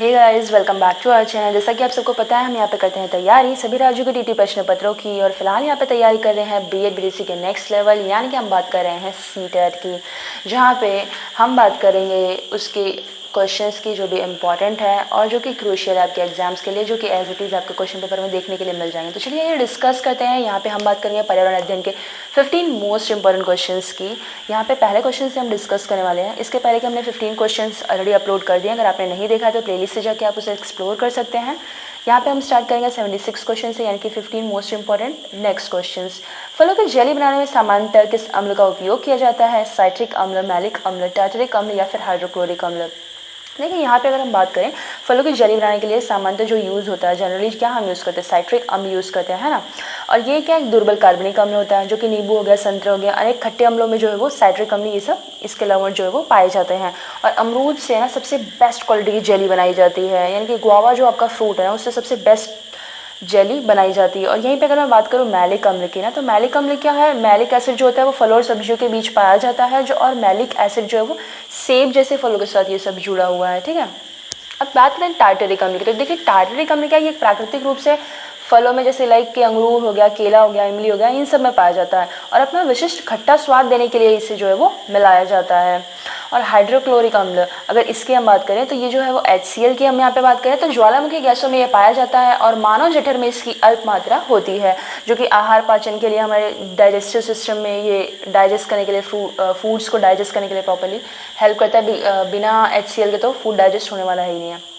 Hey guys, welcome back to our channel. जैसा कि आप सबको पता है, हम यहाँ पे करते हैं तैयारी सभी राज्यों के टीटी प्रश्न पत्रों की। और फिलहाल यहाँ पे तैयारी कर रहे हैं बीएड बीडीसी के नेक्स्ट लेवल, यानी कि हम बात कर रहे हैं सीटेट की, जहाँ पे हम बात करेंगे उसके क्वेश्चंस की जो भी इम्पॉर्टेंट है और जो कि क्रूशियल है आपके एग्जाम्स के लिए, जो कि एज इट इज़ आपके क्वेश्चन पेपर में देखने के लिए मिल जाएंगे। तो चलिए ये डिस्कस करते हैं। यहाँ पे हम बात करेंगे पर्यावरण अध्ययन के 15 मोस्ट इंपॉर्टेंट क्वेश्चंस की। यहाँ पे पहले क्वेश्चन से हम डिस्कस करने वाले हैं। इसके पहले कि हमने 15 क्वेश्चंस ऑलरेडी अपलोड कर दिए, अगर आपने नहीं देखा तो प्लेलिस्ट से जाके आप उसे एक्सप्लोर कर सकते हैं। यहाँ पे हम स्टार्ट करेंगे 76 क्वेश्चन से, यानी कि 15 मोस्ट इंपॉर्टेंट नेक्स्ट क्वेश्चंस। फलों की जेली बनाने में सामान्यतः किस अम्ल का उपयोग किया जाता है? साइट्रिक अम्ल, मैलिक अम्ल, टार्टरिक अम्ल या फिर हाइड्रोक्लोरिक अम्ल? देखिए यहाँ पे अगर हम बात करें फलों की जेली बनाने के लिए सामान्यतः जो यूज़ होता है, जनरली क्या हम यूज़ करते हैं? साइट्रिक अम्ल यूज़ करते हैं, है ना। और ये क्या एक दुर्बल कार्बनिक अम्ल होता है, जो कि नींबू हो गया, संतरा हो गया, अनेक खट्टे अम्लों में जो है वो साइट्रिक अम्ल ये सब इसके लवण जो है वो पाए जाते हैं। और अमरूद से ना सबसे बेस्ट क्वालिटी की जेली बनाई जाती है, यानी कि गुआवा जो आपका फ्रूट है ना, उससे सबसे बेस्ट जेली बनाई जाती है। और यहीं पे अगर मैं बात करूँ मैलिक अम्ल की ना, तो मैलिक अम्ल क्या है? मैलिक एसिड जो होता है वो फलों और सब्जियों के बीच पाया जाता है, जो और मैलिक एसिड जो है वो सेब जैसे फलों के साथ ये सब जुड़ा हुआ है, ठीक है। अब बात करें टार्टरिक अम्ल की, तो देखिए टार्टरिक अम्ल क्या है? ये प्राकृतिक रूप से फलों में जैसे लाइक के अंगूर हो गया, केला हो गया, इमली हो गया, इन सब में पाया जाता है और अपना विशिष्ट खट्टा स्वाद देने के लिए इसे जो है वो मिलाया जाता है। और हाइड्रोक्लोरिक अम्ल अगर इसकी हम बात करें तो ये जो है वो HCl की हम यहाँ पे बात करें तो ज्वालामुखी गैसों में ये पाया जाता है और मानव जठर में इसकी अल्प मात्रा होती है, जो कि आहार पाचन के लिए हमारे डाइजेस्टिव सिस्टम में ये डाइजेस्ट करने के लिए फूड्स को डाइजेस्ट करने के लिए प्रॉपर्ली हेल्प करता है। बिना HCl के तो फूड डाइजेस्ट होने वाला ही नहीं है।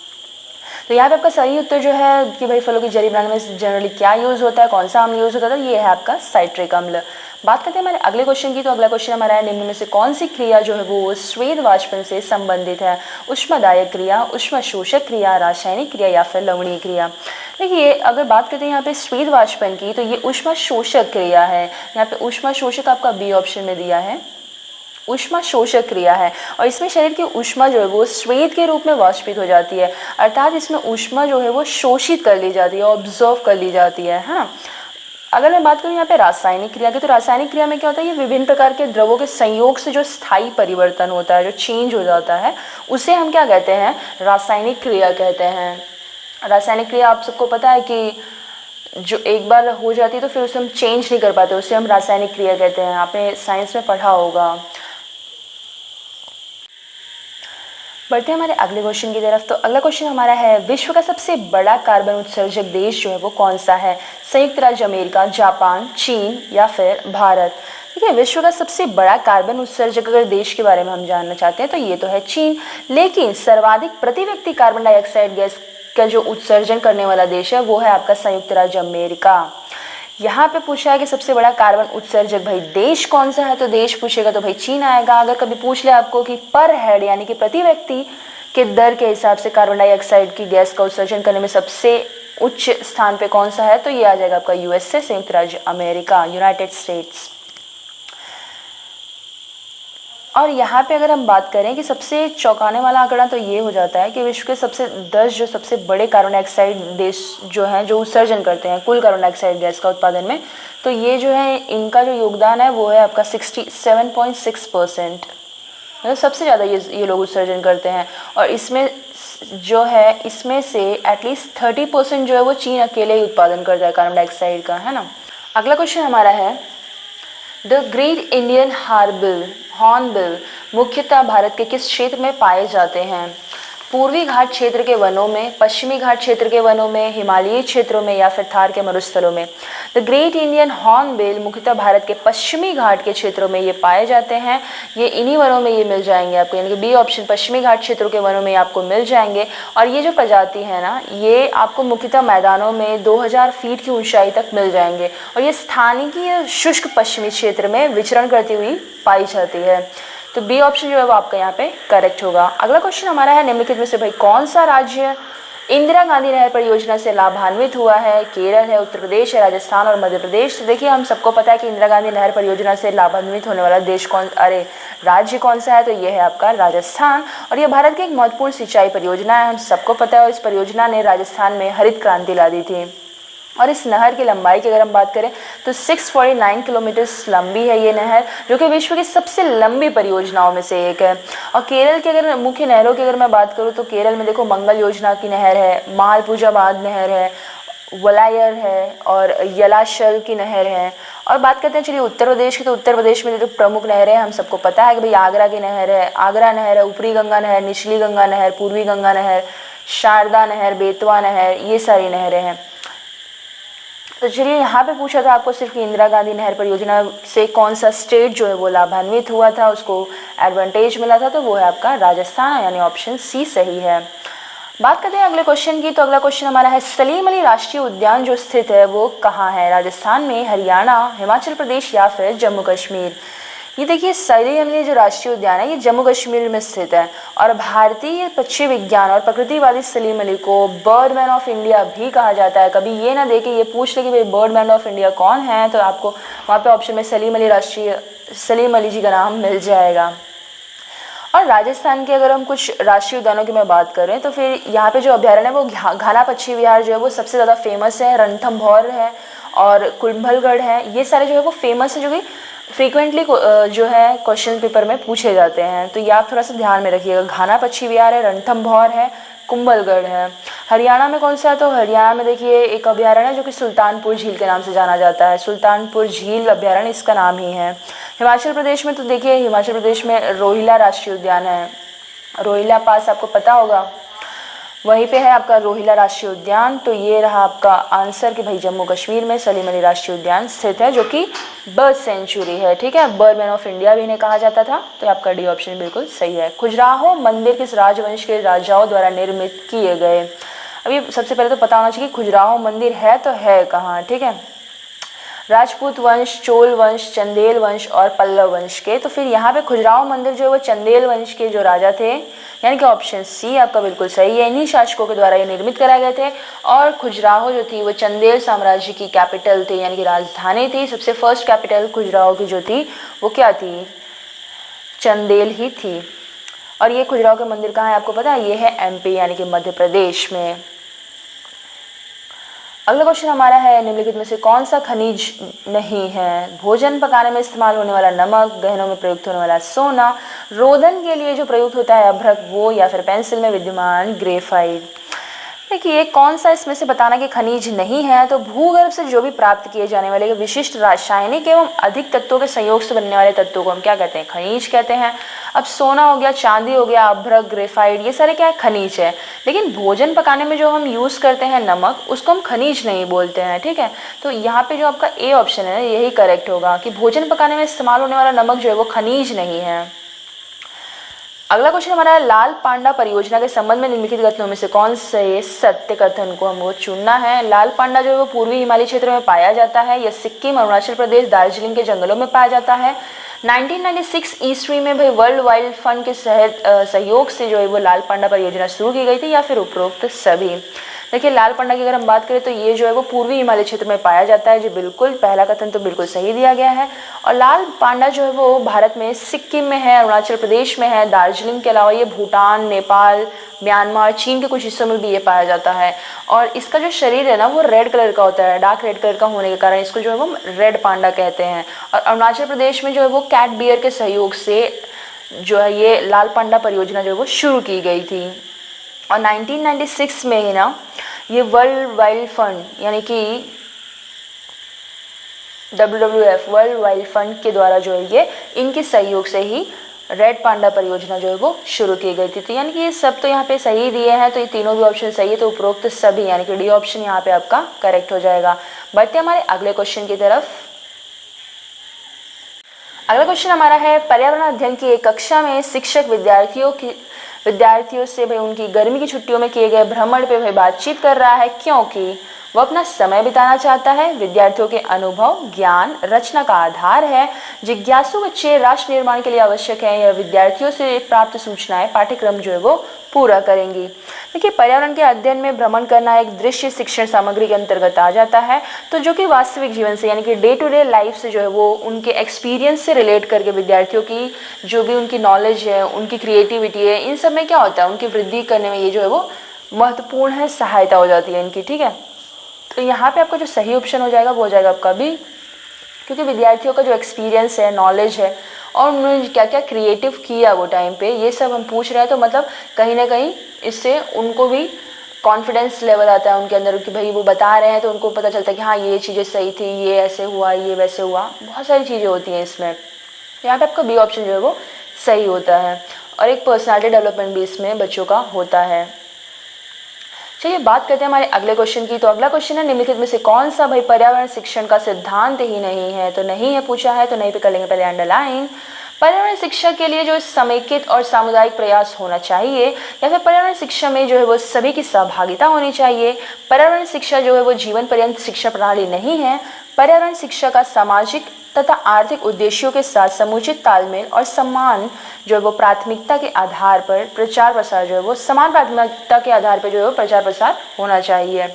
तो यहाँ पे आपका सही उत्तर जो है कि भाई फलों की जेली बनाने में जनरली क्या यूज़ होता है, कौन सा अम्ल यूज़ होता है, तो ये है आपका साइट्रिक अम्ल। बात करते हैं हमारे अगले क्वेश्चन की, तो अगला क्वेश्चन हमारा है निम्न में से कौन सी क्रिया जो है वो स्वेद वाष्पन से संबंधित है? उष्मादायक क्रिया, उष्मा शोषक क्रिया, रासायनिक क्रिया या फिर लवणीय क्रिया? देखिए अगर बात करते हैं यहाँ पे स्वेद वाष्पन की, तो ये उष्मा शोषक क्रिया है। यहाँ पे उष्मा शोषक आपका बी ऑप्शन में दिया है, उष्मा शोषक क्रिया है। और इसमें शरीर की ऊष्मा जो है वो स्वेद के रूप में वाष्पित हो जाती है, अर्थात इसमें ऊष्मा जो है वो शोषित कर ली जाती है, ऑब्जर्व कर ली जाती है ना। अगर मैं बात करूँ यहाँ पे रासायनिक क्रिया की, तो रासायनिक क्रिया में क्या होता है? ये विभिन्न प्रकार के द्रवों के संयोग से जो स्थायी परिवर्तन होता है, जो चेंज हो जाता है, उसे हम क्या कहते हैं? रासायनिक क्रिया कहते हैं। रासायनिक क्रिया आप सबको पता है कि जो एक बार हो जाती है तो फिर उसे हम चेंज नहीं कर पाते, उसे हम रासायनिक क्रिया कहते हैं। आपने साइंस में पढ़ा होगा। बढ़ते हैं हमारे अगले क्वेश्चन की तरफ। तो अगला क्वेश्चन हमारा है विश्व का सबसे बड़ा कार्बन उत्सर्जक देश जो है वो कौन सा है? संयुक्त राज्य अमेरिका, जापान, चीन या फिर भारत? ठीक है, विश्व का सबसे बड़ा कार्बन उत्सर्जक अगर देश के बारे में हम जानना चाहते हैं तो ये तो है चीन, लेकिन सर्वाधिक प्रति व्यक्ति कार्बन डाइऑक्साइड गैस का जो उत्सर्जन करने वाला देश है वो है आपका संयुक्त राज्य अमेरिका। यहाँ पे पूछा है कि सबसे बड़ा कार्बन उत्सर्जक भाई देश कौन सा है, तो देश पूछेगा तो भाई चीन आएगा। अगर कभी पूछ ले आपको कि पर हेड यानी कि प्रति व्यक्ति के दर के हिसाब से कार्बन डाइऑक्साइड की गैस का उत्सर्जन करने में सबसे उच्च स्थान पे कौन सा है, तो ये आ जाएगा आपका USA, संयुक्त राज्य अमेरिका, यूनाइटेड स्टेट्स। और यहाँ पे अगर हम बात करें कि सबसे चौंकाने वाला आंकड़ा तो ये हो जाता है कि विश्व के सबसे 10 जो सबसे बड़े कार्बन डाइऑक्साइड देश जो हैं जो उत्सर्जन करते हैं कुल कार्बन डाइऑक्साइड गैस का उत्पादन में, तो ये जो है इनका जो योगदान है वो है आपका 67.6%, मतलब सबसे ज़्यादा ये लोग उत्सर्जन करते हैं। और इसमें जो है इसमें से एटलीस्ट 30% जो है वो चीन अकेले ही उत्पादन करता है कार्बन डाइऑक्साइड का, है ना। अगला क्वेश्चन हमारा है द ग्रेट इंडियन हॉर्नबिल मुख्यतः भारत के किस क्षेत्र में पाए जाते हैं? पूर्वी घाट क्षेत्र के वनों में, पश्चिमी घाट क्षेत्र के वनों में, हिमालयी क्षेत्रों में या फिर थार के मरुस्थलों में? द ग्रेट इंडियन हॉर्नबिल मुख्यतः भारत के पश्चिमी घाट के क्षेत्रों में ये पाए जाते हैं। ये इन्हीं वनों में ये मिल जाएंगे आपको, यानी कि बी ऑप्शन पश्चिमी घाट क्षेत्रों के वनों में आपको मिल जाएंगे। और ये जो प्रजाति है ना, ये आपको मुख्यतः मैदानों में 2000 फीट की ऊंचाई तक मिल जाएंगे और ये स्थानीय शुष्क पश्चिमी क्षेत्र में विचरण करती हुई पाई जाती है। तो बी ऑप्शन जो है वो आपका यहाँ पे करेक्ट होगा। अगला क्वेश्चन हमारा है निम्नलिखित में से भाई कौन सा राज्य इंदिरा गांधी नहर परियोजना से लाभान्वित हुआ है? केरल है, उत्तर प्रदेश है, राजस्थान और मध्य प्रदेश? तो देखिए हम सबको पता है कि इंदिरा गांधी नहर परियोजना से लाभान्वित होने वाला राज्य कौन सा है, तो ये है आपका राजस्थान। और ये भारत की एक महत्वपूर्ण सिंचाई परियोजना है, हम सबको पता है। और इस परियोजना ने राजस्थान में हरित क्रांति ला दी थी। और इस नहर की लंबाई की अगर हम बात करें तो 649 किलोमीटर लंबी है ये नहर, जो कि विश्व की सबसे लंबी परियोजनाओं में से एक है। और केरल की अगर मुख्य नहरों की अगर मैं बात करूँ तो केरल में देखो मंगल योजना की नहर है, मालपुजाबाद नहर है, वलायर है और यलाशल की नहर है। और बात करते हैं चलिए उत्तर प्रदेश की, तो उत्तर प्रदेश में जो प्रमुख नहरें हैं हम सबको पता है कि भाई आगरा की नहर है, आगरा नहर है, ऊपरी गंगा नहर, निचली गंगा नहर, पूर्वी गंगा नहर, शारदा नहर, बेतवा नहर, ये सारी नहरें हैं। तो चलिए यहाँ पे पूछा था आपको सिर्फ कि इंदिरा गांधी नहर परियोजना से कौन सा स्टेट जो है वो लाभान्वित हुआ था, उसको एडवांटेज मिला था, तो वो है आपका राजस्थान, यानी ऑप्शन सी सही है। बात करते हैं अगले क्वेश्चन की, तो अगला क्वेश्चन हमारा है सलीम अली राष्ट्रीय उद्यान जो स्थित है वो कहाँ है, राजस्थान में, हरियाणा, हिमाचल प्रदेश या फिर जम्मू कश्मीर। ये देखिए सलीम अली जो राष्ट्रीय उद्यान है ये जम्मू कश्मीर में स्थित है। और भारतीय पक्षी विज्ञान और प्रकृतिवादी सलीम अली को बर्डमैन ऑफ इंडिया भी कहा जाता है। कभी ये ना देखे ये पूछ ले कि भाई बर्डमैन ऑफ इंडिया कौन है, तो आपको वहाँ पे ऑप्शन में सलीम अली जी का नाम मिल जाएगा। और राजस्थान के अगर हम कुछ राष्ट्रीय उद्यानों की मैं बात करें तो फिर यहाँ पे जो अभ्यारण्य है वो घाना पक्षी विहार जो है वो सबसे ज़्यादा फेमस है, रणथंभौर है और कुंभलगढ़ है, ये सारे जो है वो फेमस है, जो कि फ्रीक्वेंटली जो है क्वेश्चन पेपर में पूछे जाते हैं। तो ये आप थोड़ा सा ध्यान में रखिएगा, घाना पक्षी विहार है, रणथंभौर है, कुंभलगढ़ है। हरियाणा में कौन सा है, तो हरियाणा में देखिए एक अभ्यारण्य है जो कि सुल्तानपुर झील के नाम से जाना जाता है, सुल्तानपुर झील अभ्यारण्य इसका नाम ही है। हिमाचल प्रदेश में तो देखिए हिमाचल प्रदेश में रोहिला राष्ट्रीय उद्यान है, रोहिला पास आपको पता होगा, वहीं पे है आपका रोहिला राष्ट्रीय उद्यान। तो ये रहा आपका आंसर कि भाई जम्मू कश्मीर में सलीम अली राष्ट्रीय उद्यान स्थित है, जो कि बर्ड सेंचुरी है, ठीक है, बर्डमैन ऑफ इंडिया भी इन्हें कहा जाता था। तो आपका डी ऑप्शन बिल्कुल सही है। खजुराहो मंदिर किस राजवंश के राजाओं द्वारा निर्मित किए गए। अभी सबसे पहले तो पता होना चाहिए कि खजुराहो मंदिर है तो है कहाँ, ठीक है, राजपूत वंश, चोल वंश, चंदेल वंश और पल्लव वंश के। तो फिर यहाँ पे खजुराहो मंदिर जो है वो चंदेल वंश के जो राजा थे, यानी कि ऑप्शन सी आपका बिल्कुल सही है, इन्हीं शासकों के द्वारा ये निर्मित कराए गए थे। और खजुराहो जो थी वो चंदेल साम्राज्य की कैपिटल थी, यानी कि राजधानी थी। सबसे फर्स्ट कैपिटल खजुराहो की जो थी वो क्या थी, चंदेल ही थी। और ये खजुराहो के मंदिर कहाँ है आपको पता है, ये है एमपी यानी कि मध्य प्रदेश में। अगला क्वेश्चन हमारा है निम्नलिखित में से कौन सा खनिज नहीं है, भोजन पकाने में इस्तेमाल होने वाला नमक, गहनों में प्रयुक्त होने वाला सोना, रोदन के लिए जो प्रयुक्त होता है अभ्रक वो, या फिर पेंसिल में विद्यमान ग्रेफाइट। देखिए कौन सा इसमें से बताना कि खनिज नहीं है, तो भूगर्भ से जो भी प्राप्त किए जाने वाले विशिष्ट रासायनिक एवं अधिक तत्वों के संयोग से बनने वाले तत्वों को हम क्या कहते हैं, खनिज कहते हैं। अब सोना हो गया, चांदी हो गया, अभ्रक, ग्रेफाइट, ये सारे क्या है, खनिज है। लेकिन भोजन पकाने में जो हम यूज़ करते हैं नमक, उसको हम खनिज नहीं बोलते हैं, ठीक है। तो यहाँ पे जो आपका ए ऑप्शन है यही करेक्ट होगा कि भोजन पकाने में इस्तेमाल होने वाला नमक जो है वो खनिज नहीं है। अगला क्वेश्चन हमारा है लाल पांडा परियोजना के संबंध में निम्नलिखित कथनों में से कौन से सत्य कथन को हमको चुनना है। लाल पांडा जो है वो पूर्वी हिमालय क्षेत्र में पाया जाता है, यह सिक्किम, अरुणाचल प्रदेश, दार्जिलिंग के जंगलों में पाया जाता है। 1996 ईस्वी में भाई वर्ल्ड वाइल्ड फंड के सहयोग से जो है वो लाल पांडा परियोजना शुरू की गई थी, या फिर उपरोक्त सभी। देखिए लाल पांडा की अगर हम बात करें तो ये जो है वो पूर्वी हिमालय क्षेत्र में पाया जाता है, जो बिल्कुल पहला कथन तो बिल्कुल सही दिया गया है। और लाल पांडा जो है वो भारत में सिक्किम में है, अरुणाचल प्रदेश में है, दार्जिलिंग के अलावा ये भूटान, नेपाल, म्यांमार, चीन के कुछ हिस्सों में भी ये पाया जाता है। और इसका जो शरीर है ना वो रेड कलर का होता है, डार्क रेड कलर का होने के कारण इसको जो है वो रेड पांडा कहते हैं। और अरुणाचल प्रदेश में जो है वो कैट बियर के सहयोग से जो है ये लाल पांडा परियोजना जो है वो शुरू की गई थी। और 1996 में ही ना ये वर्ल्ड वाइल्ड फंड यानी कि WWF वर्ल्ड वाइल्ड फंड के द्वारा जो है ये इनके सहयोग से ही रेड पांडा परियोजना जो है वो शुरू की गई थी। तो यानी कि ये सब तो यहाँ पे सही दिए हैं, तो ये तीनों भी ऑप्शन सही है, तो उपरोक्त सभी यानी कि डी ऑप्शन यहाँ पे आपका करेक्ट हो जाएगा। बढ़ते हमारे अगले क्वेश्चन की तरफ। अगला क्वेश्चन हमारा है पर्यावरण अध्ययन की एक कक्षा में शिक्षक विद्यार्थियों से भाई उनकी गर्मी की छुट्टियों में किए गए भ्रमण पे भाई बातचीत कर रहा है, क्योंकि वो अपना समय बिताना चाहता है, विद्यार्थियों के अनुभव, ज्ञान, रचना का आधार है, जिज्ञासु बच्चे राष्ट्र निर्माण के लिए आवश्यक है, या विद्यार्थियों से प्राप्त सूचनाएं पाठ्यक्रम जो है वो पूरा करेंगी। देखिए पर्यावरण के अध्ययन में भ्रमण करना एक दृश्य शिक्षण सामग्री के अंतर्गत आ जाता है, तो जो कि वास्तविक जीवन से यानी कि डे टू डे लाइफ से जो है वो उनके एक्सपीरियंस से रिलेट करके विद्यार्थियों की जो भी उनकी नॉलेज है, उनकी क्रिएटिविटी है, इन सब में क्या होता है उनकी वृद्धि करने में ये जो है वो महत्वपूर्ण है, सहायता हो जाती है इनकी, ठीक है। तो यहाँ पे आपका जो सही ऑप्शन हो जाएगा वो हो जाएगा आपका बी, क्योंकि विद्यार्थियों का जो एक्सपीरियंस है, नॉलेज है और उन्होंने क्या क्या क्रिएटिव किया वो टाइम पे, ये सब हम पूछ रहे हैं। तो मतलब कहीं ना कहीं इससे उनको भी कॉन्फिडेंस लेवल आता है उनके अंदर कि भाई वो बता रहे हैं तो उनको पता चलता है कि हाँ ये चीज़ें सही थी, ये ऐसे हुआ, ये वैसे हुआ, बहुत सारी चीज़ें होती हैं इसमें। यहाँ पे आपका बी ऑप्शन जो है वो सही होता है और एक पर्सनालिटी डेवलपमेंट भी इसमें बच्चों का होता है। चलिए बात करते हैं हमारे अगले क्वेश्चन की। तो अगला क्वेश्चन है, निम्नलिखित में से कौन सा भाई पर्यावरण शिक्षण का सिद्धांत ही नहीं है? तो नहीं है पूछा है, तो नहीं पे कर लेंगे पहले अंडरलाइन। पर्यावरण शिक्षा के लिए जो समेकित और सामुदायिक प्रयास होना चाहिए, या फिर पर्यावरण शिक्षा में जो है वो सभी की सहभागिता होनी चाहिए। पर्यावरण शिक्षा जो है वो जीवन पर्यंत शिक्षा प्रणाली नहीं है। पर्यावरण शिक्षा का सामाजिक तथा आर्थिक उद्देश्यों के साथ समुचित तालमेल और सम्मान जो है वो प्राथमिकता के आधार पर प्रचार प्रसार जो है वो समान प्राथमिकता के आधार पर जो है वो प्रचार प्रसार होना चाहिए।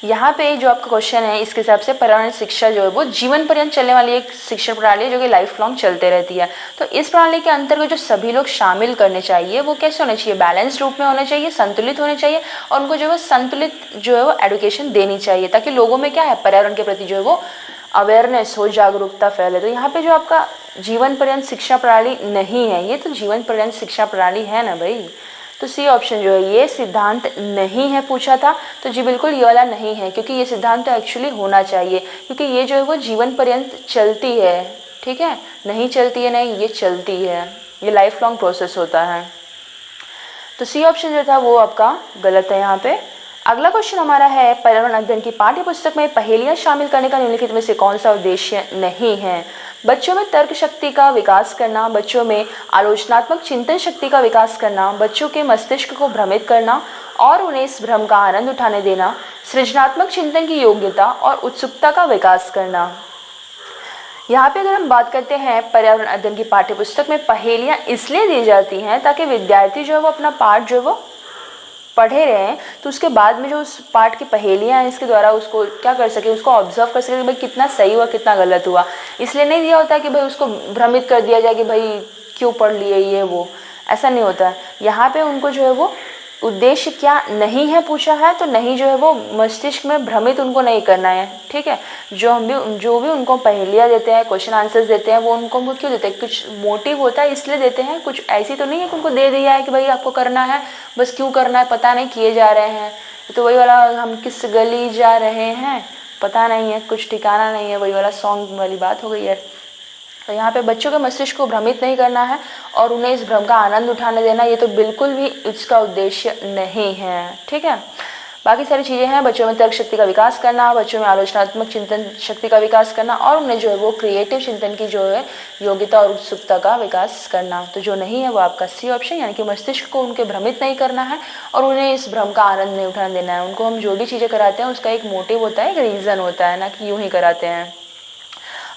यहाँ पे जो आपका क्वेश्चन है इसके हिसाब से पर्यावरण शिक्षा जो है वो जीवन पर्यंत चलने वाली एक शिक्षा प्रणाली है जो कि लाइफ लॉन्ग चलते रहती है। तो इस प्रणाली के अंतर्गत जो सभी लोग शामिल करने चाहिए वो कैसे होने चाहिए? बैलेंस रूप में होने चाहिए, संतुलित होने चाहिए और उनको जो है वो संतुलित जो है वो एडुकेशन देनी चाहिए, ताकि लोगों में क्या है पर्यावरण के प्रति जो है वो अवेयरनेस हो, जागरूकता फैले। तो यहाँ पे जो आपका जीवन पर्यंत शिक्षा प्रणाली नहीं है, ये तो जीवन पर्यंत शिक्षा प्रणाली है ना भाई। तो सी ऑप्शन जो है ये सिद्धांत नहीं है पूछा था, तो जी बिल्कुल ये वाला नहीं है, क्योंकि ये सिद्धांत तो एक्चुअली होना चाहिए, क्योंकि ये जो है वो जीवन पर्यंत चलती है। ठीक है, नहीं चलती है नहीं, ये चलती है, ये लाइफ लॉन्ग प्रोसेस होता है। तो सी ऑप्शन जो था वो आपका गलत है यहाँ पे। अगला क्वेश्चन हमारा है, पर्यावरण अध्ययन की पाठ्य पुस्तक में पहेलियां शामिल करने का निम्नलिखित में से कौन सा उद्देश्य नहीं है? बच्चों में तर्क शक्ति का विकास करना, बच्चों में आलोचनात्मक चिंतन शक्ति का विकास करना, बच्चों के मस्तिष्क को भ्रमित करना और उन्हें इस भ्रम का आनंद उठाने देना, सृजनात्मक चिंतन की योग्यता और उत्सुकता का विकास करना। यहाँ पे अगर हम बात करते हैं पर्यावरण अध्ययन की पाठ्य पुस्तक में पहेलियाँ इसलिए दी जाती हैं ताकि विद्यार्थी जो है वो अपना पाठ जो है वो पढ़े रहे हैं, तो उसके बाद में जो उस पाठ की पहेलियाँ हैं इसके द्वारा उसको क्या कर सके, उसको ऑब्जर्व कर सके कि भाई कितना सही हुआ कितना गलत हुआ। इसलिए नहीं दिया होता है कि भाई उसको भ्रमित कर दिया जाए कि भाई क्यों पढ़ लिए ये वो, ऐसा नहीं होता है। यहाँ पे उनको जो है वो उद्देश्य क्या नहीं है पूछा है, तो नहीं जो है वो मस्तिष्क में भ्रमित उनको नहीं करना है। ठीक है, जो भी उनको पहेलियाँ देते हैं, क्वेश्चन आंसर्स देते हैं, वो उनको वो क्यों देते हैं? कुछ मोटिव होता है इसलिए देते हैं, कुछ ऐसी तो नहीं है कि उनको दे दिया है कि भाई आपको करना है, बस क्यों करना है पता नहीं, किए जा रहे हैं। तो वही वाला हम किस गली जा रहे हैं पता नहीं है, कुछ ठिकाना नहीं है, वही वाला सॉन्ग वाली बात हो गई है। तो यहाँ पे बच्चों के मस्तिष्क को भ्रमित नहीं करना है और उन्हें इस भ्रम का आनंद उठाने देना, ये तो बिल्कुल भी इसका उद्देश्य नहीं है। ठीक है, बाकी सारी चीज़ें हैं, बच्चों में तर्क शक्ति का विकास करना, बच्चों में आलोचनात्मक चिंतन शक्ति का विकास करना और उन्हें जो है वो क्रिएटिव चिंतन की जो है योग्यता और उत्सुकता का विकास करना। तो जो नहीं है वो आपका सी ऑप्शन, यानी कि मस्तिष्क को उनके भ्रमित नहीं करना है और उन्हें इस भ्रम का आनंद नहीं उठाने देना है। उनको हम जो भी चीज़ें कराते हैं उसका एक मोटिव होता है, एक रीज़न होता है, ना कि यूँ ही कराते हैं।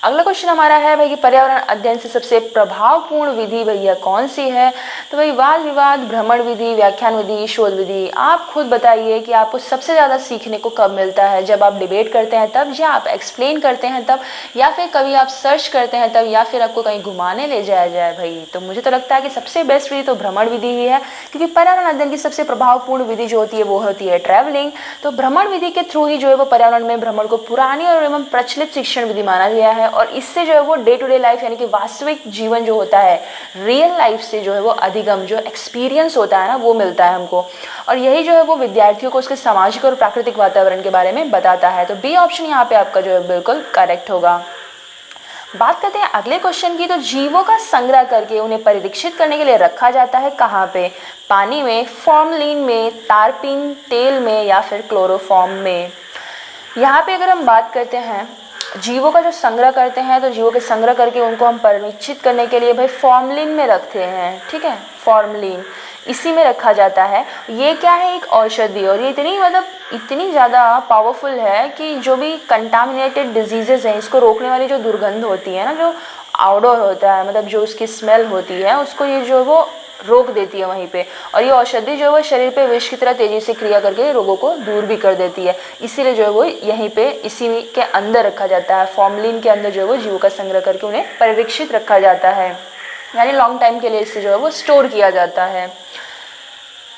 अगला क्वेश्चन हमारा है भाई कि पर्यावरण अध्ययन से सबसे प्रभावपूर्ण विधि भैया कौन सी है? तो भाई वाद विवाद, भ्रमण विधि, व्याख्यान विधि, शोध विधि। आप खुद बताइए कि आपको सबसे ज़्यादा सीखने को कब मिलता है? जब आप डिबेट करते हैं तब, या आप एक्सप्लेन करते हैं तब, या फिर कभी आप सर्च करते हैं तब, या फिर आपको कहीं घुमाने ले जाया जाए भाई? तो मुझे तो लगता है कि सबसे बेस्ट विधि तो भ्रमण विधि ही है, क्योंकि पर्यावरण अध्ययन की सबसे प्रभावपूर्ण विधि जो होती है वो होती है ट्रैवलिंग। तो भ्रमण विधि के थ्रू ही जो है वो पर्यावरण में भ्रमण को पुरानी और एवं प्रचलित शिक्षण विधि माना गया है और इससे जो है वो डे टू डे लाइफ यानी कि वास्तविक जीवन जो होता है, रियल लाइफ से जो है वो अधिगम, जो एक्सपीरियंस होता है ना, वो मिलता है हमको। और यही जो है वो विद्यार्थियों को उसके सामाजिक और प्राकृतिक वातावरण के बारे में बताता है। तो बी ऑप्शन यहाँ पे आपका जो है बिल्कुल करेक्ट होगा। बात करते हैं अगले क्वेश्चन की। तो जीवों का संग्रह करके उन्हें परिरक्षित करने के लिए रखा जाता है कहाँ पे? पानी में, फॉर्मलिन में, तारपीन तेल में या फिर क्लोरोफॉर्म में। यहाँ पे अगर हम बात करते हैं जीवों का जो संग्रह करते हैं, तो जीवों के संग्रह करके उनको हम परिरक्षित करने के लिए भाई फॉर्मलिन में रखते हैं। ठीक है, फॉर्मलिन इसी में रखा जाता है। ये क्या है? एक औषधि, और ये इतनी ज़्यादा पावरफुल है कि जो भी कंटामिनेटेड डिजीजेज हैं इसको रोकने वाली जो दुर्गंध होती है ना, जो आउटडोर होता है, मतलब जो उसकी स्मेल होती है, उसको ये जो वो रोक देती है वहीं पे। और ये औषधि जो है वो शरीर पे विष की तरह तेजी से क्रिया करके रोगों को दूर भी कर देती है। इसीलिए जो है वो यहीं पे इसी के अंदर रखा जाता है, फॉर्मलिन के अंदर जो है वो जीवों का संग्रह करके उन्हें परिरक्षित रखा जाता है, यानी लॉन्ग टाइम के लिए इससे जो है वो स्टोर किया जाता है।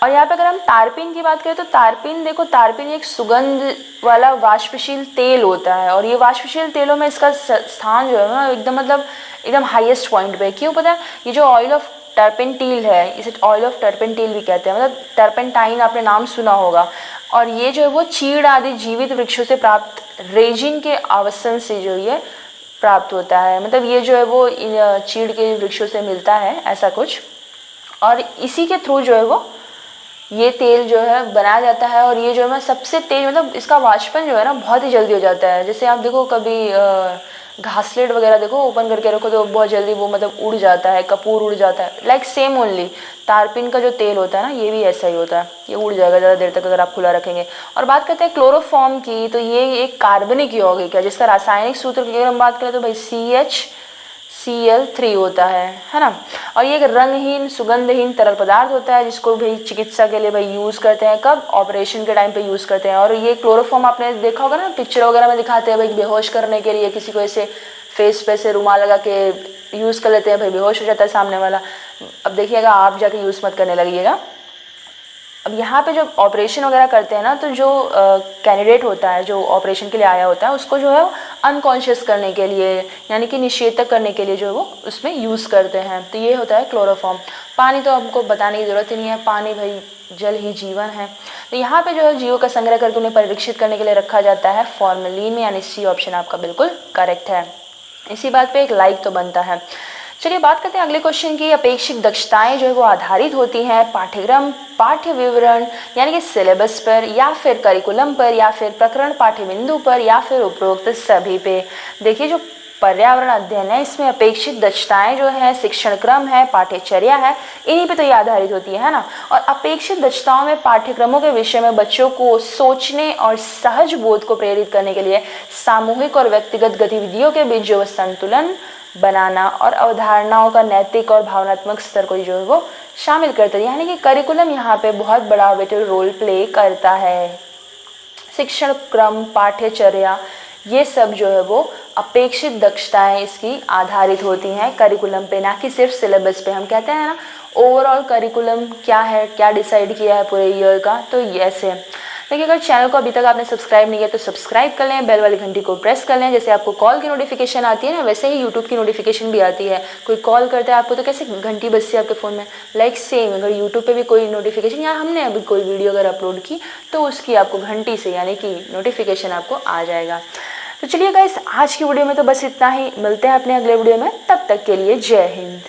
और यहाँ पे अगर हम तारपीन की बात करें तो तारपीन, देखो तारपीन एक सुगंध वाला वाष्पशील तेल होता है और ये वाष्पशील तेलों में इसका स्थान जो है ना एकदम मतलब एकदम हाईएस्ट पॉइंट पे। क्यों पता है? ये जो ऑयल ऑफ टर्पेंटील है, इसे ऑयल ऑफ टर्पेंटील भी कहते हैं, मतलब टर्पेंटाइन आपने नाम सुना होगा। और ये जो है वो चीड़ आदि जीवित वृक्षों से प्राप्त रेजिन के आवासन से जो ये प्राप्त होता है, मतलब ये जो है वो चीड़ के वृक्षों से मिलता है ऐसा कुछ, और इसी के थ्रू जो है वो ये तेल जो है बनाया जाता है। और ये जो है ना सबसे तेज, मतलब इसका वाष्पन जो है ना बहुत ही जल्दी हो जाता है। जैसे आप देखो कभी घासलेट वगैरह देखो ओपन करके रखो तो बहुत जल्दी वो मतलब उड़ जाता है, कपूर उड़ जाता है। लाइक सेम ओनली तारपीन का जो तेल होता है ना ये भी ऐसा ही होता है, ये उड़ जाएगा ज़्यादा देर तक अगर आप खुला रखेंगे। और बात करते हैं क्लोरोफॉर्म की, तो ये एक कार्बनिक यौगिक है जिसका रासायनिक सूत्र की अगर हम बात करें तो भाई CHCl3 होता है ना। और ये एक रंगहीन सुगंधहीन तरल पदार्थ होता है जिसको भाई चिकित्सा के लिए भाई यूज़ करते हैं, कब? ऑपरेशन के टाइम पे यूज़ करते हैं। और ये क्लोरोफॉर्म आपने देखा होगा ना पिक्चर वगैरह में दिखाते हैं भाई बेहोश करने के लिए, किसी को ऐसे फेस पे से रुमाल लगा के यूज़ कर लेते हैं, भाई बेहोश हो जाता है सामने वाला। अब देखिएगा आप जाके यूज़ मत करने लगिएगा। अब यहाँ पे जब ऑपरेशन वगैरह करते हैं ना तो जो कैंडिडेट होता है जो ऑपरेशन के लिए आया होता है उसको जो है अनकॉन्शियस करने के लिए यानी कि निषेधक करने के लिए जो है वो उसमें यूज़ करते हैं। तो ये होता है क्लोरोफॉर्म। पानी तो आपको बताने की ज़रूरत ही नहीं है, पानी भाई जल ही जीवन है। तो यहाँ पे जो है जीवों का संग्रह करके उन्हें परीक्षित करने के लिए रखा जाता है फॉर्मेलिन में, यानी सी ऑप्शन आपका बिल्कुल करेक्ट है। इसी बात पे एक लाइक तो बनता है। चलिए बात करते हैं अगले क्वेश्चन की। अपेक्षित दक्षताएं जो है वो आधारित होती हैं पाठ्यक्रम, पाठ्य विवरण यानी कि सिलेबस पर, या फिर करिकुलम पर, या फिर प्रकरण पाठ्य बिंदु पर, या फिर उपरोक्त सभी पे। देखिए जो पर्यावरण अध्ययन है इसमें अपेक्षित दक्षताएं जो है, शिक्षण क्रम है, पाठ्यचर्या है, इन्हीं पे तो ये आधारित होती है ना। और अपेक्षित दक्षताओं में पाठ्यक्रमों के विषय में बच्चों को सोचने और सहज बोध को प्रेरित करने के लिए सामूहिक और व्यक्तिगत गतिविधियों के बीच जो संतुलन बनाना और अवधारणाओं का नैतिक और भावनात्मक स्तर को जो है वो शामिल करता है। यानी कि करिकुलम यहाँ पे बहुत बड़ा विटल रोल प्ले करता है। शिक्षण क्रम, पाठ्यचर्या, ये सब जो है वो अपेक्षित दक्षताएं इसकी आधारित होती हैं करिकुलम पे, ना कि सिर्फ सिलेबस पे। हम कहते हैं ना ओवरऑल करिकुलम क्या है, क्या डिसाइड किया है पूरे ईयर का, तो ऐसे। देखिए अगर चैनल को अभी तक आपने सब्सक्राइब नहीं किया तो सब्सक्राइब कर लें, बेल वाली घंटी को प्रेस कर लें। जैसे आपको कॉल की नोटिफिकेशन आती है ना वैसे ही यूट्यूब की नोटिफिकेशन भी आती है। कोई कॉल करता है आपको तो कैसे घंटी बजती है आपके फ़ोन में, लाइक सेम अगर यूट्यूब पे भी कोई नोटिफिकेशन या हमने अभी कोई वीडियो अगर अपलोड की तो उसकी आपको घंटी से यानी कि नोटिफिकेशन आपको आ जाएगा। तो चलिए गाइस आज की वीडियो में तो बस इतना ही, मिलते हैं अपने अगले वीडियो में, तब तक के लिए जय हिंद।